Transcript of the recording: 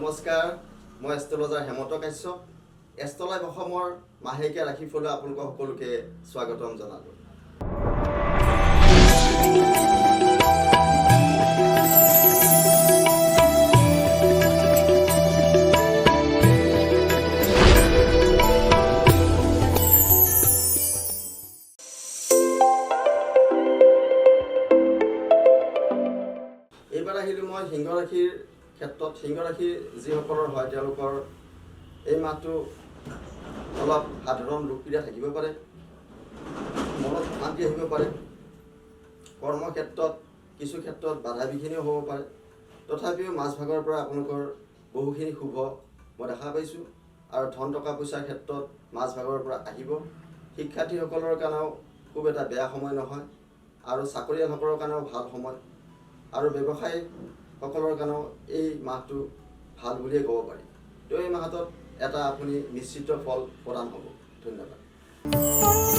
নমস্কাৰ, মই এষ্ট্ৰলজাৰ হেমন্ত কাশ্যপ। এষ্ট্ৰলাইভ অসমৰ মাহেকীয়া ৰাশিফললৈ আপোনালোক সকলোকে স্বাগতম জনালোঁ। এইবাৰ আহিলোঁ মই সিংহ ৰাশিৰ ক্ষেত্ৰত। সিংহ ৰাশিৰ যিসকলৰ হয় তেওঁলোকৰ এই মাহটো অলপ সাধাৰণ লোকপ্ৰিয় থাকিব পাৰে, মনত শান্তি আহিব পাৰে, কৰ্মক্ষেত্ৰত কিছু ক্ষেত্ৰত বাধা বিঘিনিও হ'ব পাৰে। তথাপিও মাজভাগৰ পৰা আপোনালোকৰ বহুখিনি শুভ মই দেখা পাইছোঁ আৰু ধন টকা পইচাৰ ক্ষেত্ৰত মাজভাগৰ পৰা আহিব। শিক্ষাৰ্থীসকলৰ কাৰণেও খুব এটা বেয়া সময় নহয় আৰু চাকৰিয়ালসকলৰ কাৰণেও ভাল সময় আৰু ব্যৱসায়ীসকলৰ কাৰণেও এই মাহটো ভাল বুলিয়ে ক'ব পাৰি। তো এই মাহটোত এটা আপুনি নিশ্চিত ফল প্ৰদান হ'ব। ধন্যবাদ।